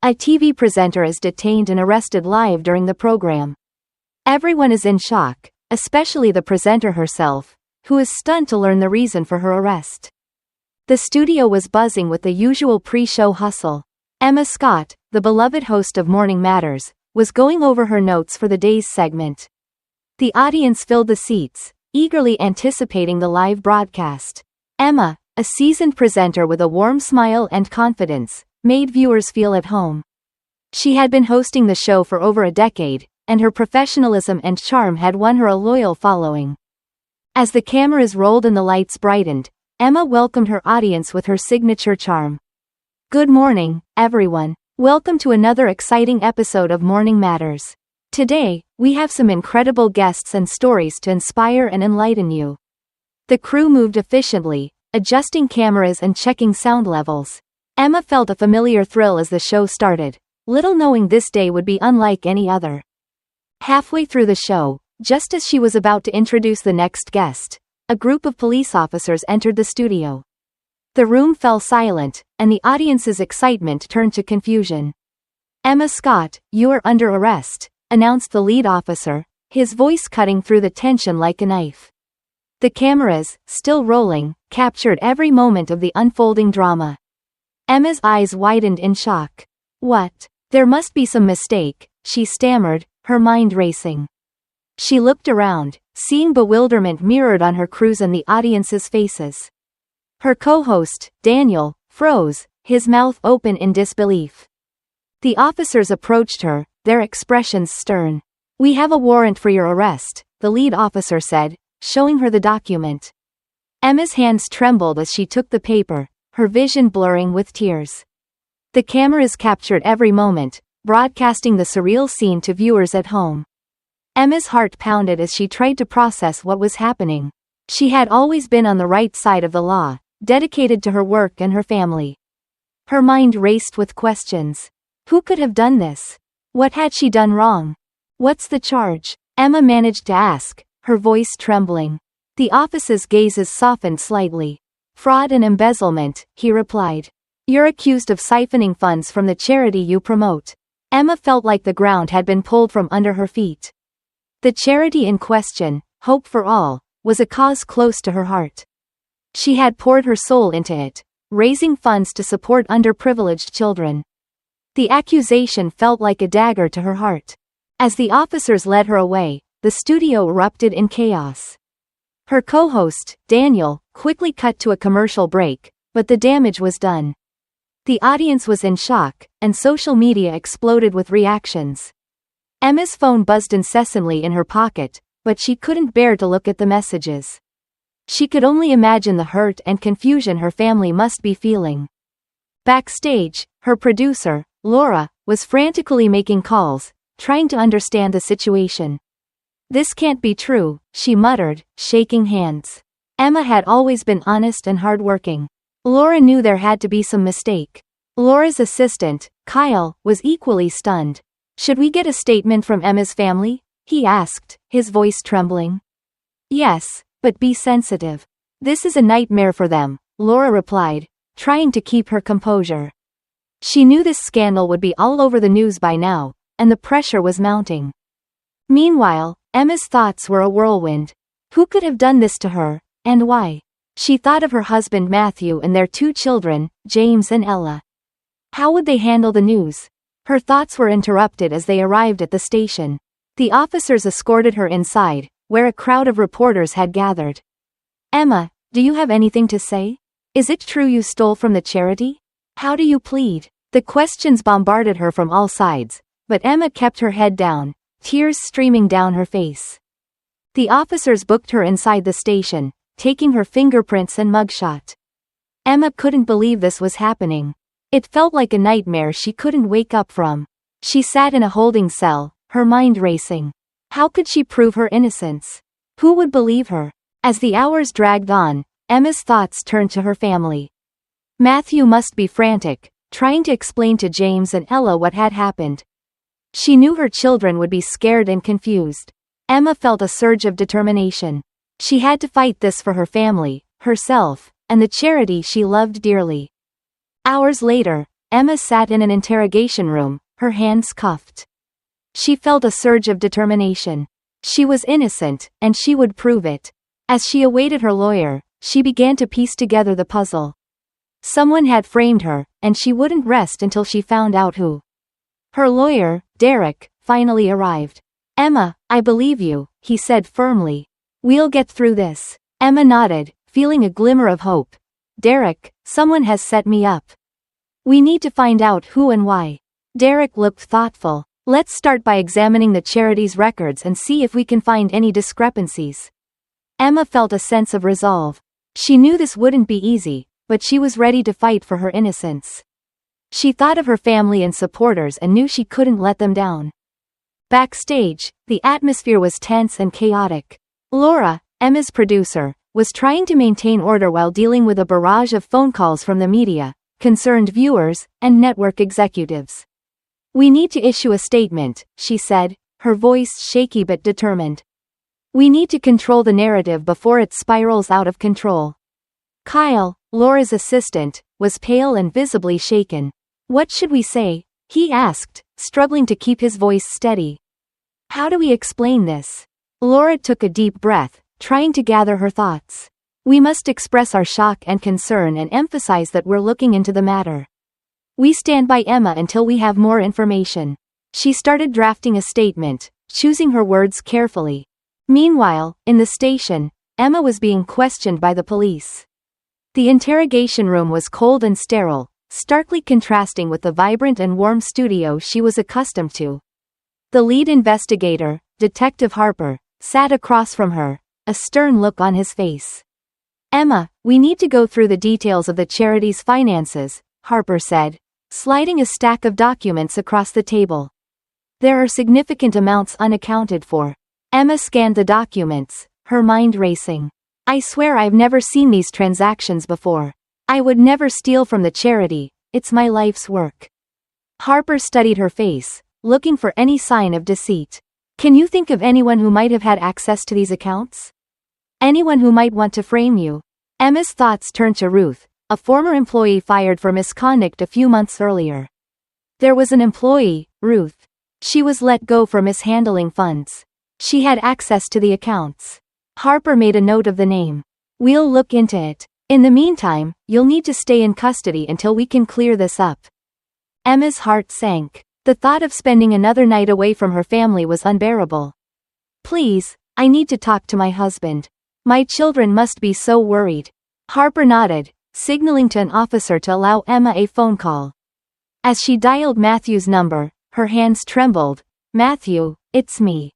A TV presenter is detained and arrested live during the program. Everyone is in shock, especially the presenter herself, who is stunned to learn the reason for her arrest. The studio was buzzing with the usual pre-show hustle. Emma Scott, the beloved host of Morning Matters, was going over her notes for the day's segment. The audience filled the seats, eagerly anticipating the live broadcast. Emma, a seasoned presenter with a warm smile and confidence, made viewers feel at home. She had been hosting the show for over a decade, and her professionalism and charm had won her a loyal following. As the cameras rolled and the lights brightened, Emma welcomed her audience with her signature charm. Good morning, everyone. Welcome to another exciting episode of Morning Matters. Today, we have some incredible guests and stories to inspire and enlighten you. The crew moved efficiently, adjusting cameras and checking sound levels. Emma felt a familiar thrill as the show started, little knowing this day would be unlike any other. Halfway through the show, just as she was about to introduce the next guest, a group of police officers entered the studio. The room fell silent, and the audience's excitement turned to confusion. Emma Scott, you are under arrest, announced the lead officer, his voice cutting through the tension like a knife. The cameras, still rolling, captured every moment of the unfolding drama. Emma's eyes widened in shock. What? There must be some mistake, she stammered, her mind racing. She looked around, seeing bewilderment mirrored on her crew's and the audience's faces. Her co-host, Daniel, froze, his mouth open in disbelief. The officers approached her, their expressions stern. We have a warrant for your arrest, the lead officer said, showing her the document. Emma's hands trembled as she took the paper, her vision blurring with tears. The cameras captured every moment, broadcasting the surreal scene to viewers at home. Emma's heart pounded as she tried to process what was happening. She had always been on the right side of the law, dedicated to her work and her family. Her mind raced with questions. Who could have done this? What had she done wrong? What's the charge? Emma managed to ask, her voice trembling. The officer's gazes softened slightly. Fraud and embezzlement, he replied. You're accused of siphoning funds from the charity you promote. Emma felt like the ground had been pulled from under her feet. The charity in question, Hope for All, was a cause close to her heart. She had poured her soul into it, raising funds to support underprivileged children. The accusation felt like a dagger to her heart. As the officers led her away, the studio erupted in chaos. Her co-host, Daniel, quickly cut to a commercial break, but the damage was done. The audience was in shock, and social media exploded with reactions. Emma's phone buzzed incessantly in her pocket, but she couldn't bear to look at the messages. She could only imagine the hurt and confusion her family must be feeling. Backstage, her producer, Laura, was frantically making calls, trying to understand the situation. This can't be true, she muttered, shaking hands. Emma had always been honest and hardworking. Laura knew there had to be some mistake. Laura's assistant, Kyle, was equally stunned. Should we get a statement from Emma's family? He asked, his voice trembling. Yes, but be sensitive. This is a nightmare for them, Laura replied, trying to keep her composure. She knew this scandal would be all over the news by now, and the pressure was mounting. Meanwhile, Emma's thoughts were a whirlwind. Who could have done this to her, and why? She thought of her husband Matthew and their 2 children, James and Ella. How would they handle the news? Her thoughts were interrupted as they arrived at the station. The officers escorted her inside, where a crowd of reporters had gathered. Emma, do you have anything to say? Is it true you stole from the charity? How do you plead? The questions bombarded her from all sides, but Emma kept her head down, tears streaming down her face. The officers booked her inside the station, taking her fingerprints and mugshot. Emma couldn't believe this was happening. It felt like a nightmare she couldn't wake up from. She sat in a holding cell, her mind racing. How could she prove her innocence? Who would believe her? As the hours dragged on, Emma's thoughts turned to her family. Matthew must be frantic, trying to explain to James and Ella what had happened. She knew her children would be scared and confused. Emma felt a surge of determination. She had to fight this for her family, herself, and the charity she loved dearly. Hours later, Emma sat in an interrogation room, her hands cuffed. She felt a surge of determination. She was innocent, and she would prove it. As she awaited her lawyer, she began to piece together the puzzle. Someone had framed her, and she wouldn't rest until she found out who. Her lawyer, Derek, finally arrived. "Emma, I believe you," he said firmly. "We'll get through this." Emma nodded, feeling a glimmer of hope. "Derek, someone has set me up. We need to find out who and why." Derek looked thoughtful. "Let's start by examining the charity's records and see if we can find any discrepancies." Emma felt a sense of resolve. She knew this wouldn't be easy, but she was ready to fight for her innocence. She thought of her family and supporters and knew she couldn't let them down. Backstage, the atmosphere was tense and chaotic. Laura, Emma's producer, was trying to maintain order while dealing with a barrage of phone calls from the media, concerned viewers, and network executives. "We need to issue a statement," she said, her voice shaky but determined. "We need to control the narrative before it spirals out of control." Kyle, Laura's assistant, was pale and visibly shaken. "What should we say?" he asked, struggling to keep his voice steady. "How do we explain this?" Laura took a deep breath, trying to gather her thoughts. "We must express our shock and concern and emphasize that we're looking into the matter. We stand by Emma until we have more information." She started drafting a statement, choosing her words carefully. Meanwhile, in the station, Emma was being questioned by the police. The interrogation room was cold and sterile, starkly contrasting with the vibrant and warm studio she was accustomed to. The lead investigator, Detective Harper, sat across from her, a stern look on his face. "Emma, we need to go through the details of the charity's finances," Harper said, sliding a stack of documents across the table. "There are significant amounts unaccounted for." Emma scanned the documents, her mind racing. "I swear I've never seen these transactions before. I would never steal from the charity, it's my life's work." Harper studied her face, looking for any sign of deceit. "Can you think of anyone who might have had access to these accounts? Anyone who might want to frame you?" Emma's thoughts turned to Ruth, a former employee fired for misconduct a few months earlier. There was an employee, Ruth. She was let go for mishandling funds. She had access to the accounts. Harper made a note of the name. "We'll look into it. In the meantime, you'll need to stay in custody until we can clear this up." Emma's heart sank. The thought of spending another night away from her family was unbearable. "Please, I need to talk to my husband. My children must be so worried." Harper nodded, signaling to an officer to allow Emma a phone call. As she dialed Matthew's number, her hands trembled. "Matthew, it's me.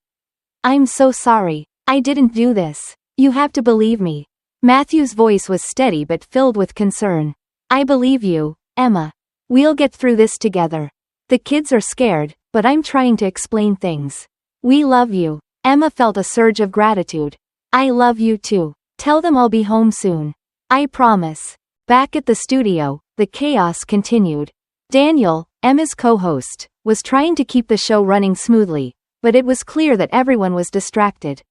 I'm so sorry. I didn't do this. You have to believe me." Matthew's voice was steady but filled with concern. "I believe you, Emma. We'll get through this together. The kids are scared, but I'm trying to explain things. We love you." Emma felt a surge of gratitude. "I love you too. Tell them I'll be home soon. I promise." Back at the studio, the chaos continued. Daniel, Emma's co-host, was trying to keep the show running smoothly, but it was clear that everyone was distracted.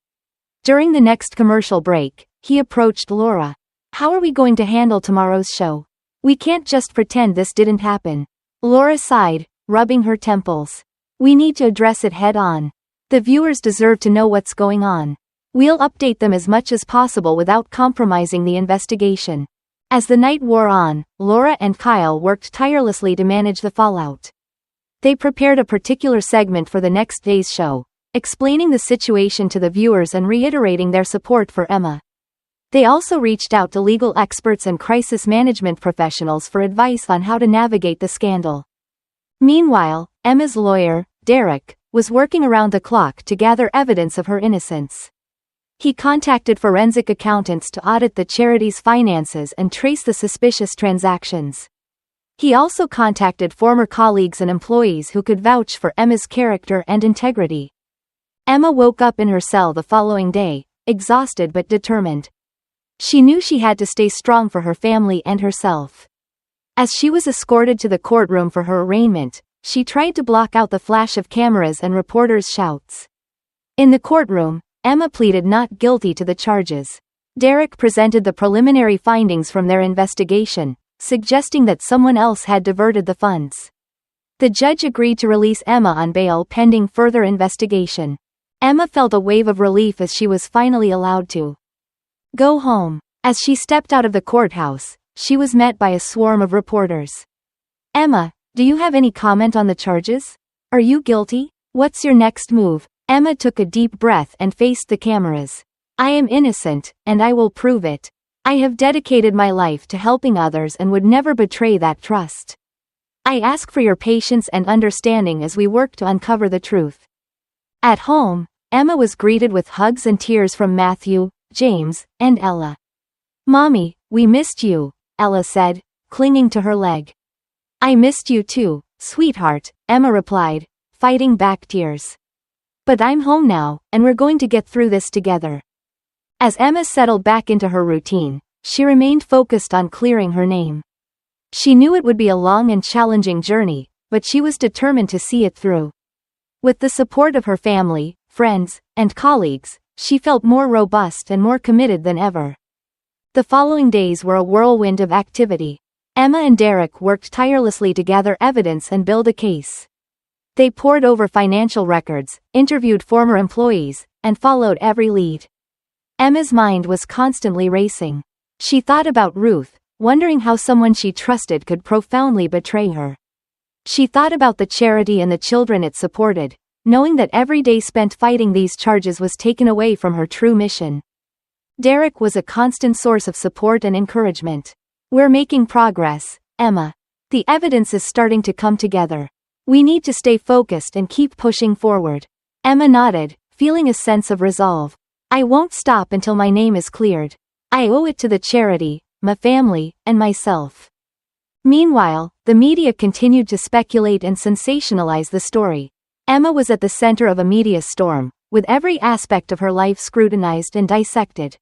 During the next commercial break, he approached Laura. "How are we going to handle tomorrow's show? We can't just pretend this didn't happen." Laura sighed, rubbing her temples. "We need to address it head on. The viewers deserve to know what's going on. We'll update them as much as possible without compromising the investigation." As the night wore on, Laura and Kyle worked tirelessly to manage the fallout. They prepared a particular segment for the next day's show, explaining the situation to the viewers and reiterating their support for Emma. They also reached out to legal experts and crisis management professionals for advice on how to navigate the scandal. Meanwhile, Emma's lawyer, Derek, was working around the clock to gather evidence of her innocence. He contacted forensic accountants to audit the charity's finances and trace the suspicious transactions. He also contacted former colleagues and employees who could vouch for Emma's character and integrity. Emma woke up in her cell the following day, exhausted but determined. She knew she had to stay strong for her family and herself. As she was escorted to the courtroom for her arraignment, she tried to block out the flash of cameras and reporters' shouts. In the courtroom, Emma pleaded not guilty to the charges. Derek presented the preliminary findings from their investigation, suggesting that someone else had diverted the funds. The judge agreed to release Emma on bail pending further investigation. Emma felt a wave of relief as she was finally allowed to go home. As she stepped out of the courthouse, she was met by a swarm of reporters. Emma, do you have any comment on the charges? Are you guilty? What's your next move? Emma took a deep breath and faced the cameras. I am innocent, and I will prove it. I have dedicated my life to helping others and would never betray that trust. I ask for your patience and understanding as we work to uncover the truth. At home, Emma was greeted with hugs and tears from Matthew, James, and Ella. Mommy, we missed you, Ella said, clinging to her leg. I missed you too, sweetheart, Emma replied, fighting back tears. But I'm home now, and we're going to get through this together. As Emma settled back into her routine, she remained focused on clearing her name. She knew it would be a long and challenging journey, but she was determined to see it through. With the support of her family, friends, and colleagues, she felt more robust and more committed than ever. The following days were a whirlwind of activity. Emma and Derek worked tirelessly to gather evidence and build a case. They pored over financial records, interviewed former employees, and followed every lead. Emma's mind was constantly racing. She thought about Ruth, wondering how someone she trusted could profoundly betray her. She thought about the charity and the children it supported, knowing that every day spent fighting these charges was taken away from her true mission. Derek was a constant source of support and encouragement. We're making progress, Emma. The evidence is starting to come together. We need to stay focused and keep pushing forward. Emma nodded, feeling a sense of resolve. I won't stop until my name is cleared. I owe it to the charity, my family, and myself. Meanwhile, the media continued to speculate and sensationalize the story. Emma was at the center of a media storm, with every aspect of her life scrutinized and dissected.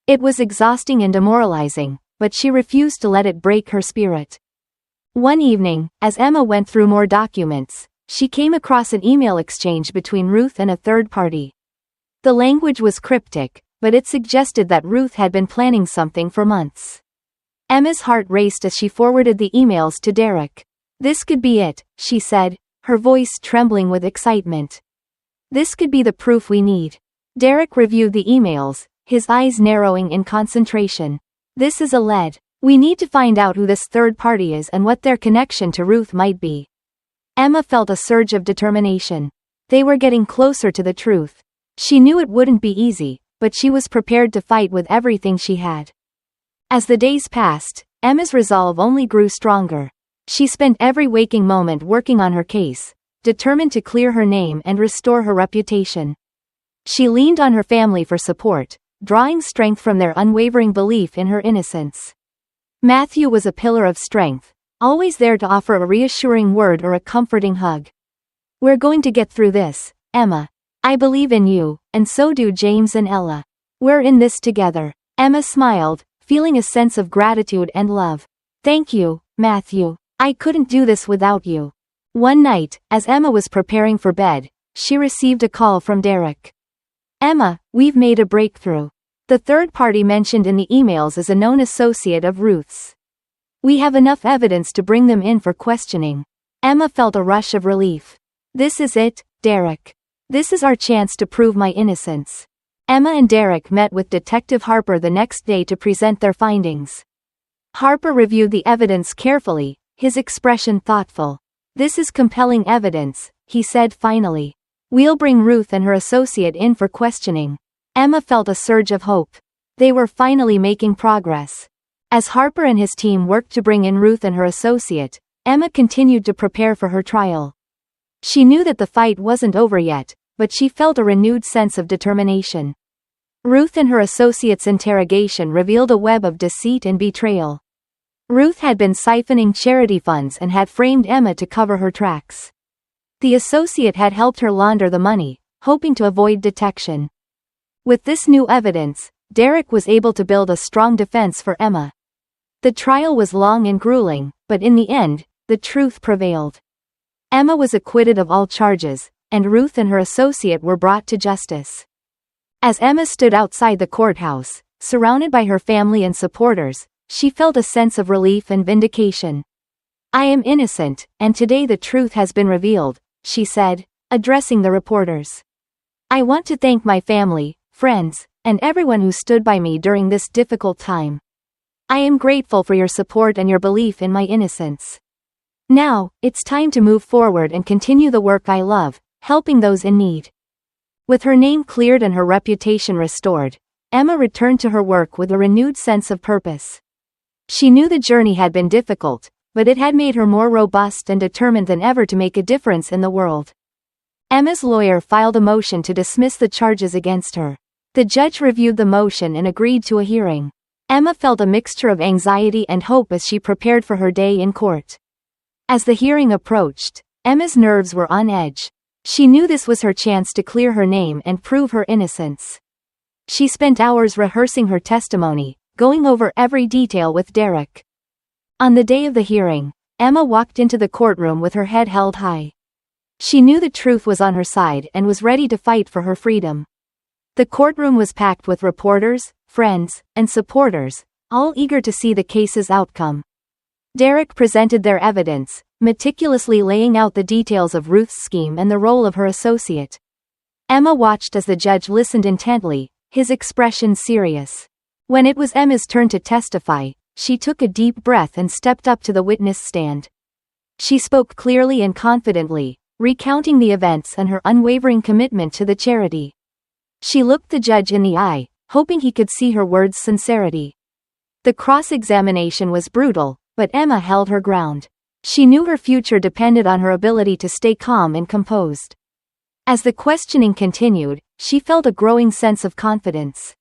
It was exhausting and demoralizing, but she refused to let it break her spirit. One evening, as Emma went through more documents, she came across an email exchange between Ruth and a third party. The language was cryptic, but it suggested that Ruth had been planning something for months. Emma's heart raced as she forwarded the emails to Derek. This could be it, she said, her voice trembling with excitement. This could be the proof we need. Derek reviewed the emails, his eyes narrowing in concentration. This is a lead. We need to find out who this third party is and what their connection to Ruth might be. Emma felt a surge of determination. They were getting closer to the truth. She knew it wouldn't be easy, but she was prepared to fight with everything she had. As the days passed, Emma's resolve only grew stronger. She spent every waking moment working on her case, determined to clear her name and restore her reputation. She leaned on her family for support, drawing strength from their unwavering belief in her innocence. Matthew was a pillar of strength, always there to offer a reassuring word or a comforting hug. We're going to get through this, Emma. I believe in you, and so do James and Ella. We're in this together. Emma smiled, feeling a sense of gratitude and love. Thank you, Matthew. I couldn't do this without you. One night, as Emma was preparing for bed, she received a call from Derek. Emma, we've made a breakthrough. The third party mentioned in the emails is a known associate of Ruth's. We have enough evidence to bring them in for questioning. Emma felt a rush of relief. This is it, Derek. This is our chance to prove my innocence. Emma and Derek met with Detective Harper the next day to present their findings. Harper reviewed the evidence carefully, his expression thoughtful. This is compelling evidence, he said finally. We'll bring Ruth and her associate in for questioning. Emma felt a surge of hope. They were finally making progress. As Harper and his team worked to bring in Ruth and her associate, Emma continued to prepare for her trial. She knew that the fight wasn't over yet, but she felt a renewed sense of determination. Ruth and her associate's interrogation revealed a web of deceit and betrayal. Ruth had been siphoning charity funds and had framed Emma to cover her tracks. The associate had helped her launder the money, hoping to avoid detection. With this new evidence, Derek was able to build a strong defense for Emma. The trial was long and grueling, but in the end, the truth prevailed. Emma was acquitted of all charges, and Ruth and her associate were brought to justice. As Emma stood outside the courthouse, surrounded by her family and supporters, she felt a sense of relief and vindication. "I am innocent, and today the truth has been revealed," she said, addressing the reporters. "I want to thank my family, friends, and everyone who stood by me during this difficult time. I am grateful for your support and your belief in my innocence. Now, it's time to move forward and continue the work I love, helping those in need." With her name cleared and her reputation restored, Emma returned to her work with a renewed sense of purpose. She knew the journey had been difficult, but it had made her more robust and determined than ever to make a difference in the world. Emma's lawyer filed a motion to dismiss the charges against her. The judge reviewed the motion and agreed to a hearing. Emma felt a mixture of anxiety and hope as she prepared for her day in court. As the hearing approached, Emma's nerves were on edge. She knew this was her chance to clear her name and prove her innocence. She spent hours rehearsing her testimony, going over every detail with Derek. On the day of the hearing, Emma walked into the courtroom with her head held high. She knew the truth was on her side and was ready to fight for her freedom. The courtroom was packed with reporters, friends, and supporters, all eager to see the case's outcome. Derek presented their evidence, meticulously laying out the details of Ruth's scheme and the role of her associate. Emma watched as the judge listened intently, his expression serious. When it was Emma's turn to testify, she took a deep breath and stepped up to the witness stand. She spoke clearly and confidently, recounting the events and her unwavering commitment to the charity. She looked the judge in the eye, hoping he could see her words' sincerity. The cross-examination was brutal, but Emma held her ground. She knew her future depended on her ability to stay calm and composed. As the questioning continued, she felt a growing sense of confidence.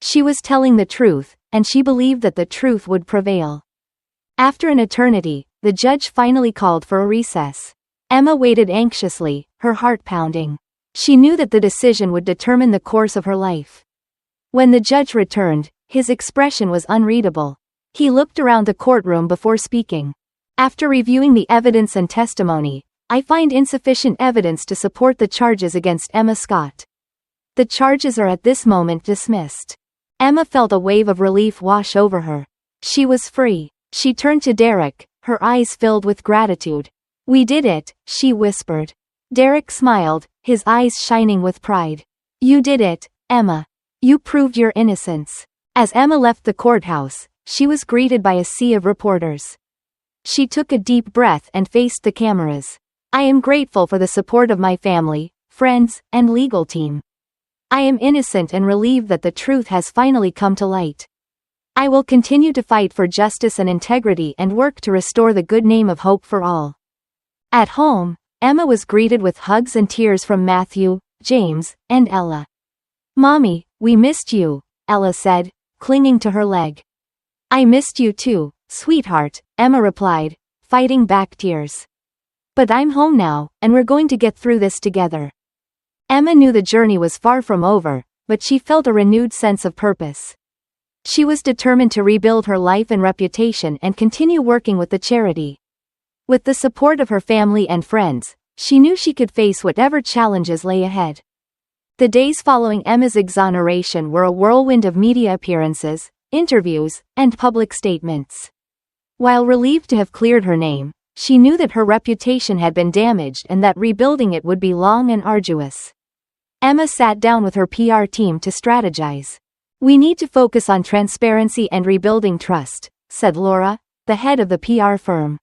She was telling the truth, and she believed that the truth would prevail. After an eternity, the judge finally called for a recess. Emma waited anxiously, her heart pounding. She knew that the decision would determine the course of her life. When the judge returned, his expression was unreadable. He looked around the courtroom before speaking. "After reviewing the evidence and testimony, I find insufficient evidence to support the charges against Emma Scott. The charges are at this moment dismissed." Emma felt a wave of relief wash over her. She was free. She turned to Derek, her eyes filled with gratitude. "We did it," she whispered. Derek smiled, his eyes shining with pride. "You did it, Emma. You proved your innocence." As Emma left the courthouse, she was greeted by a sea of reporters. She took a deep breath and faced the cameras. "I am grateful for the support of my family, friends, and legal team. I am innocent and relieved that the truth has finally come to light. I will continue to fight for justice and integrity and work to restore the good name of Hope for all." At home, Emma was greeted with hugs and tears from Matthew, James, and Ella. "Mommy, we missed you," Ella said, clinging to her leg. "I missed you too, sweetheart," Emma replied, fighting back tears. "But I'm home now, and we're going to get through this together." Emma knew the journey was far from over, but she felt a renewed sense of purpose. She was determined to rebuild her life and reputation and continue working with the charity. With the support of her family and friends, she knew she could face whatever challenges lay ahead. The days following Emma's exoneration were a whirlwind of media appearances, interviews, and public statements. While relieved to have cleared her name, she knew that her reputation had been damaged and that rebuilding it would be long and arduous. Emma sat down with her PR team to strategize. "We need to focus on transparency and rebuilding trust," said Laura, the head of the PR firm.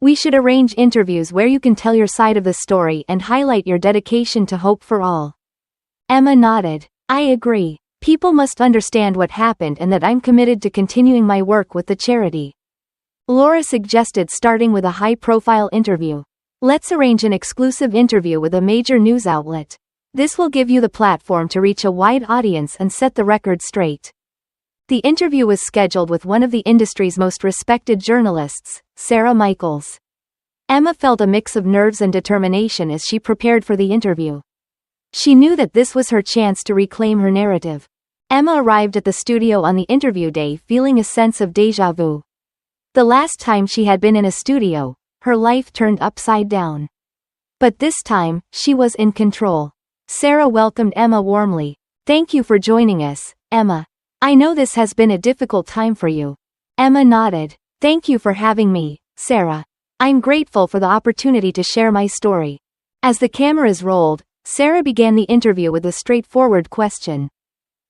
"We should arrange interviews where you can tell your side of the story and highlight your dedication to Hope for all." Emma nodded. "I agree. People must understand what happened and that I'm committed to continuing my work with the charity." Laura suggested starting with a high-profile interview. "Let's arrange an exclusive interview with a major news outlet. This will give you the platform to reach a wide audience and set the record straight." The interview was scheduled with one of the industry's most respected journalists, Sarah Michaels. Emma felt a mix of nerves and determination as she prepared for the interview. She knew that this was her chance to reclaim her narrative. Emma arrived at the studio on the interview day feeling a sense of déjà vu. The last time she had been in a studio, her life turned upside down. But this time, she was in control. Sarah welcomed Emma warmly. "Thank you for joining us, Emma. I know this has been a difficult time for you." Emma nodded. Thank you for having me, Sarah. I'm grateful for the opportunity to share my story. As the cameras rolled, Sarah began the interview with a straightforward question.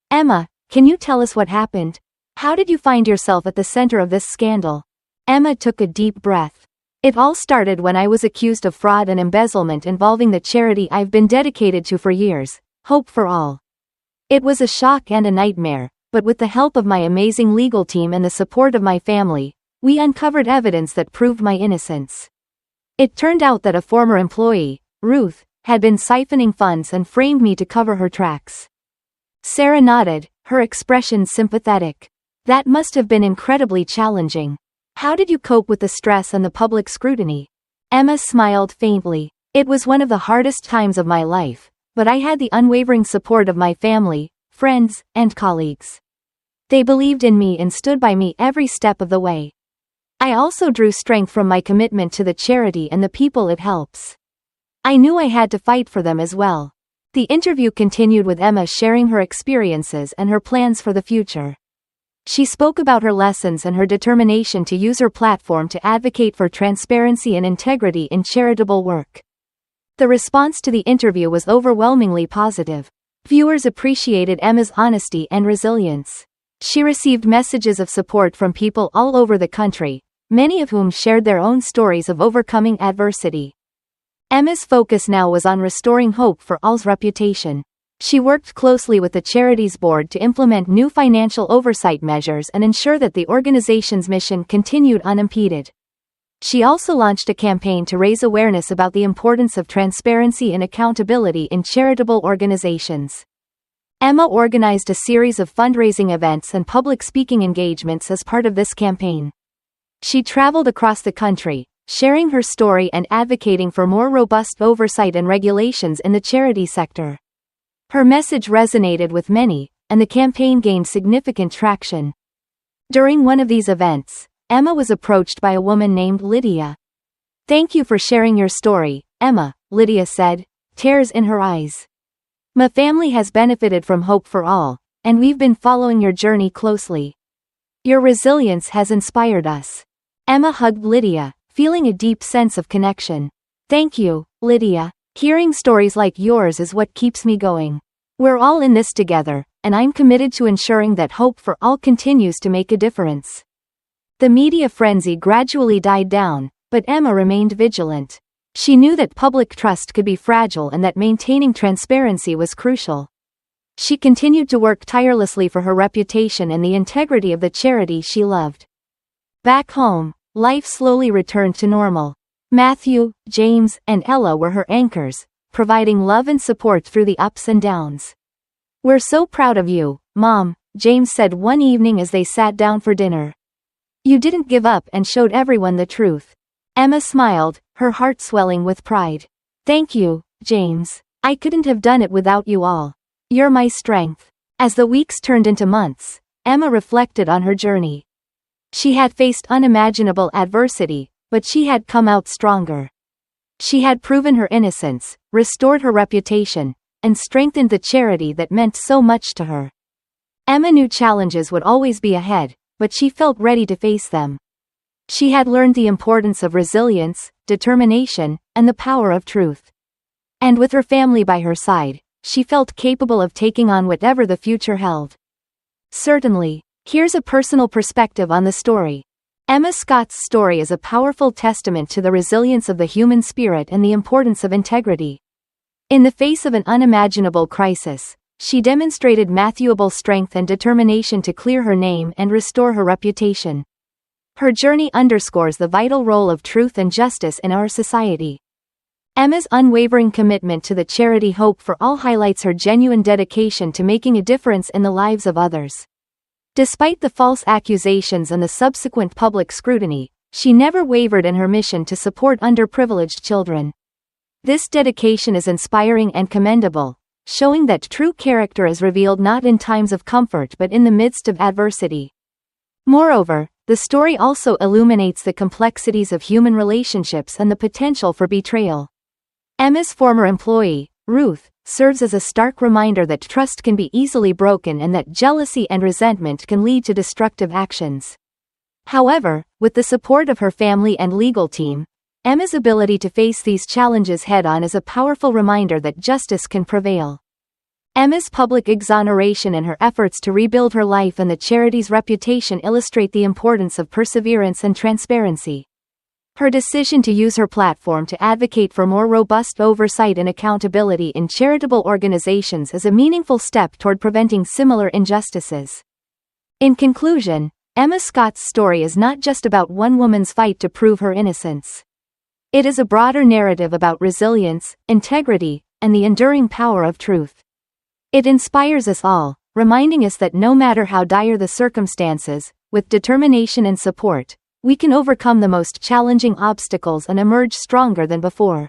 Emma, can you tell us what happened? How did you find yourself at the center of this scandal? Emma took a deep breath. It all started when I was accused of fraud and embezzlement involving the charity I've been dedicated to for years, Hope for All. It was a shock and a nightmare, but with the help of my amazing legal team and the support of my family, we uncovered evidence that proved my innocence. It turned out that a former employee, Ruth, had been siphoning funds and framed me to cover her tracks. Sarah nodded, her expression sympathetic. That must have been incredibly challenging. How did you cope with the stress and the public scrutiny? Emma smiled faintly. It was one of the hardest times of my life, but I had the unwavering support of my family, friends, and colleagues. They believed in me and stood by me every step of the way. I also drew strength from my commitment to the charity and the people it helps. I knew I had to fight for them as well. The interview continued with Emma sharing her experiences and her plans for the future. She spoke about her lessons and her determination to use her platform to advocate for transparency and integrity in charitable work. The response to the interview was overwhelmingly positive. Viewers appreciated Emma's honesty and resilience. She received messages of support from people all over the country, many of whom shared their own stories of overcoming adversity. Emma's focus now was on restoring Hope for All's reputation. She worked closely with the charity's board to implement new financial oversight measures and ensure that the organization's mission continued unimpeded. She also launched a campaign to raise awareness about the importance of transparency and accountability in charitable organizations. Emma organized a series of fundraising events and public speaking engagements as part of this campaign. She traveled across the country, sharing her story and advocating for more robust oversight and regulations in the charity sector. Her message resonated with many, and the campaign gained significant traction. During one of these events, Emma was approached by a woman named Lydia. Thank you for sharing your story, Emma, Lydia said, tears in her eyes. My family has benefited from Hope for All, and we've been following your journey closely. Your resilience has inspired us. Emma hugged Lydia, feeling a deep sense of connection. Thank you, Lydia. Hearing stories like yours is what keeps me going. We're all in this together, and I'm committed to ensuring that Hope for All continues to make a difference. The media frenzy gradually died down, but Emma remained vigilant. She knew that public trust could be fragile and that maintaining transparency was crucial. She continued to work tirelessly for her reputation and the integrity of the charity she loved. Back home, life slowly returned to normal. Matthew, James, and Ella were her anchors, providing love and support through the ups and downs. We're so proud of you, Mom, James said one evening as they sat down for dinner. You didn't give up and showed everyone the truth. Emma smiled, her heart swelling with pride. Thank you, James. I couldn't have done it without you all. You're my strength. As the weeks turned into months, Emma reflected on her journey. She had faced unimaginable adversity, but she had come out stronger. She had proven her innocence, restored her reputation, and strengthened the charity that meant so much to her. Emma knew challenges would always be ahead, but she felt ready to face them. She had learned the importance of resilience, determination, and the power of truth. And with her family by her side, she felt capable of taking on whatever the future held. Certainly, here's a personal perspective on the story. Emma Scott's story is a powerful testament to the resilience of the human spirit and the importance of integrity. In the face of an unimaginable crisis, she demonstrated Matthewable strength and determination to clear her name and restore her reputation. Her journey underscores the vital role of truth and justice in our society. Emma's unwavering commitment to the charity Hope for All highlights her genuine dedication to making a difference in the lives of others. Despite the false accusations and the subsequent public scrutiny, she never wavered in her mission to support underprivileged children. This dedication is inspiring and commendable, showing that true character is revealed not in times of comfort but in the midst of adversity. Moreover, the story also illuminates the complexities of human relationships and the potential for betrayal. Emma's former employee, Ruth, serves as a stark reminder that trust can be easily broken and that jealousy and resentment can lead to destructive actions. However, with the support of her family and legal team, Emma's ability to face these challenges head-on is a powerful reminder that justice can prevail. Emma's public exoneration and her efforts to rebuild her life and the charity's reputation illustrate the importance of perseverance and transparency. Her decision to use her platform to advocate for more robust oversight and accountability in charitable organizations is a meaningful step toward preventing similar injustices. In conclusion, Emma Scott's story is not just about one woman's fight to prove her innocence. It is a broader narrative about resilience, integrity, and the enduring power of truth. It inspires us all, reminding us that no matter how dire the circumstances, with determination and support, we can overcome the most challenging obstacles and emerge stronger than before.